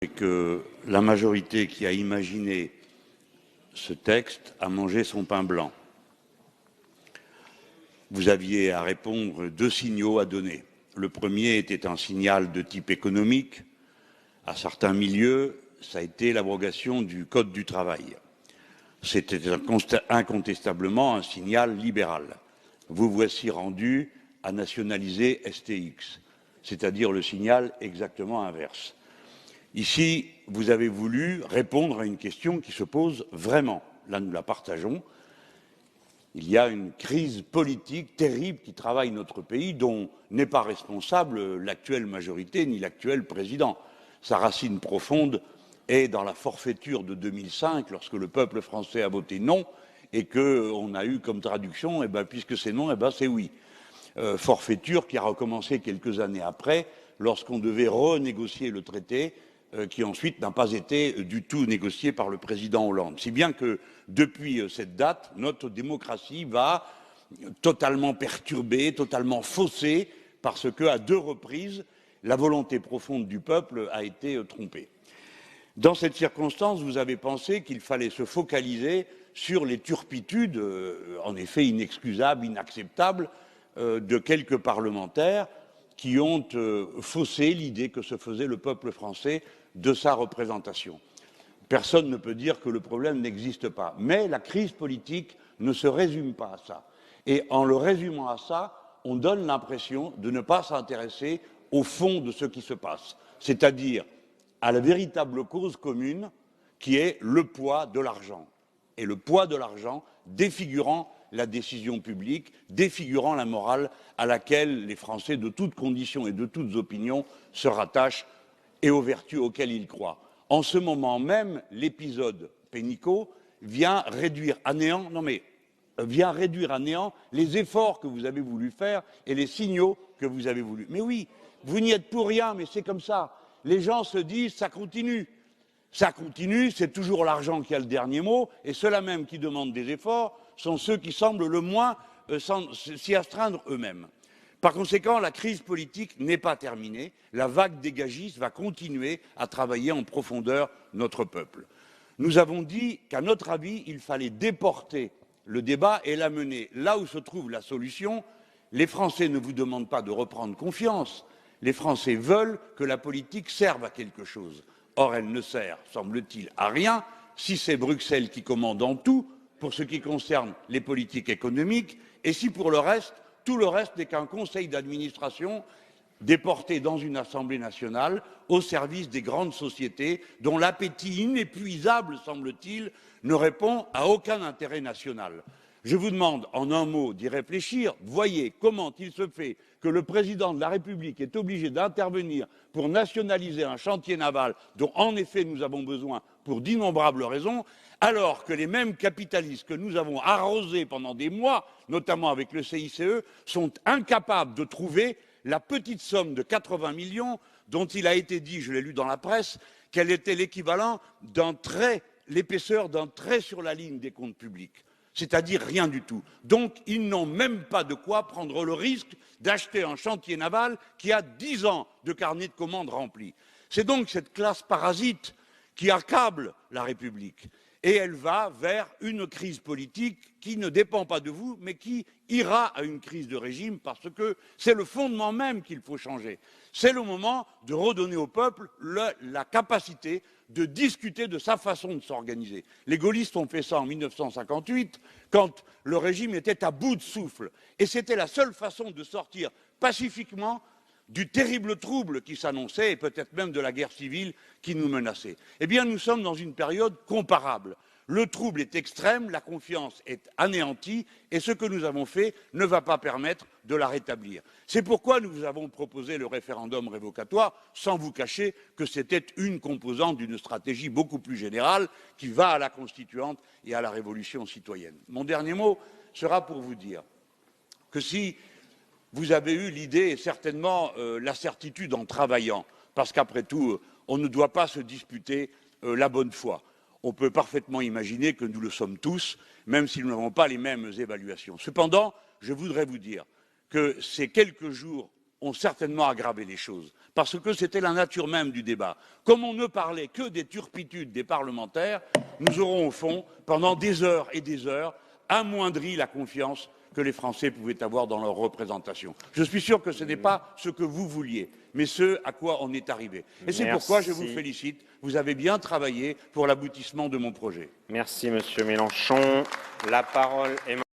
Et que la majorité qui a imaginé ce texte a mangé son pain blanc. Vous aviez à répondre 2 signaux à donner. Le premier était un signal de type économique. À certains milieux, ça a été l'abrogation du Code du travail. C'était incontestablement un signal libéral. Vous voici rendu à nationaliser STX, c'est-à-dire le signal exactement inverse. Ici, vous avez voulu répondre à une question qui se pose vraiment. Là, nous la partageons. Il y a une crise politique terrible qui travaille notre pays, dont n'est pas responsable l'actuelle majorité ni l'actuel président. Sa racine profonde est dans la forfaiture de 2005, lorsque le peuple français a voté non, et qu'on a eu comme traduction, puisque c'est non, c'est oui. Forfaiture qui a recommencé quelques années après, lorsqu'on devait renégocier le traité, qui ensuite n'a pas été du tout négocié par le président Hollande. Si bien que, depuis cette date, notre démocratie va totalement perturbée, totalement faussée, parce qu'à 2 reprises, la volonté profonde du peuple a été trompée. Dans cette circonstance, vous avez pensé qu'il fallait se focaliser sur les turpitudes, en effet inexcusables, inacceptables, de quelques parlementaires qui ont faussé l'idée que se faisait le peuple français de sa représentation. Personne ne peut dire que le problème n'existe pas. Mais la crise politique ne se résume pas à ça. Et en le résumant à ça, on donne l'impression de ne pas s'intéresser au fond de ce qui se passe, c'est-à-dire à la véritable cause commune qui est le poids de l'argent. Et le poids de l'argent défigurant la décision publique, défigurant la morale à laquelle les Français de toutes conditions et de toutes opinions se rattachent et aux vertus auxquelles ils croient. En ce moment même, l'épisode Pénicaud vient réduire à néant, les efforts que vous avez voulu faire et les signaux que vous avez voulu. Mais oui, vous n'y êtes pour rien, mais c'est comme ça. Les gens se disent ça continue. Ça continue, c'est toujours l'argent qui a le dernier mot, et ceux-là même qui demandent des efforts sont ceux qui semblent le moins s'y astreindre eux-mêmes. Par conséquent, la crise politique n'est pas terminée. La vague dégagiste va continuer à travailler en profondeur notre peuple. Nous avons dit qu'à notre avis, il fallait déporter le débat et l'amener là où se trouve la solution. Les Français ne vous demandent pas de reprendre confiance. Les Français veulent que la politique serve à quelque chose. Or, elle ne sert, semble-t-il, à rien si c'est Bruxelles qui commande en tout pour ce qui concerne les politiques économiques et si pour le reste, tout le reste n'est qu'un conseil d'administration déporté dans une Assemblée nationale au service des grandes sociétés dont l'appétit inépuisable, semble-t-il, ne répond à aucun intérêt national. Je vous demande en un mot d'y réfléchir. Voyez comment il se fait que le président de la République est obligé d'intervenir pour nationaliser un chantier naval dont en effet nous avons besoin pour d'innombrables raisons, alors que les mêmes capitalistes que nous avons arrosés pendant des mois, notamment avec le CICE, sont incapables de trouver la petite somme de 80 millions dont il a été dit, je l'ai lu dans la presse, qu'elle était l'équivalent d'un trait, l'épaisseur d'un trait sur la ligne des comptes publics. C'est-à-dire rien du tout. Donc, ils n'ont même pas de quoi prendre le risque d'acheter un chantier naval qui a 10 ans de carnet de commandes rempli. C'est donc cette classe parasite qui accable la République. Et elle va vers une crise politique qui ne dépend pas de vous, mais qui ira à une crise de régime parce que c'est le fondement même qu'il faut changer. C'est le moment de redonner au peuple la capacité de discuter de sa façon de s'organiser. Les gaullistes ont fait ça en 1958, quand le régime était à bout de souffle. Et c'était la seule façon de sortir pacifiquement du terrible trouble qui s'annonçait et peut-être même de la guerre civile qui nous menaçait. Eh bien, nous sommes dans une période comparable. Le trouble est extrême, la confiance est anéantie et ce que nous avons fait ne va pas permettre de la rétablir. C'est pourquoi nous vous avons proposé le référendum révocatoire, sans vous cacher que c'était une composante d'une stratégie beaucoup plus générale qui va à la constituante et à la révolution citoyenne. Mon dernier mot sera pour vous dire que si vous avez eu l'idée et certainement la certitude en travaillant, parce qu'après tout, on ne doit pas se disputer la bonne foi. On peut parfaitement imaginer que nous le sommes tous, même si nous n'avons pas les mêmes évaluations. Cependant, je voudrais vous dire que ces quelques jours ont certainement aggravé les choses, parce que c'était la nature même du débat. Comme on ne parlait que des turpitudes des parlementaires, nous aurons au fond, pendant des heures et des heures, amoindri la confiance que les Français pouvaient avoir dans leur représentation. Je suis sûr que ce n'est pas ce que vous vouliez, mais ce à quoi on est arrivé. Et c'est pourquoi je vous félicite. Vous avez bien travaillé pour l'aboutissement de mon projet. Merci, Monsieur Mélenchon. La parole est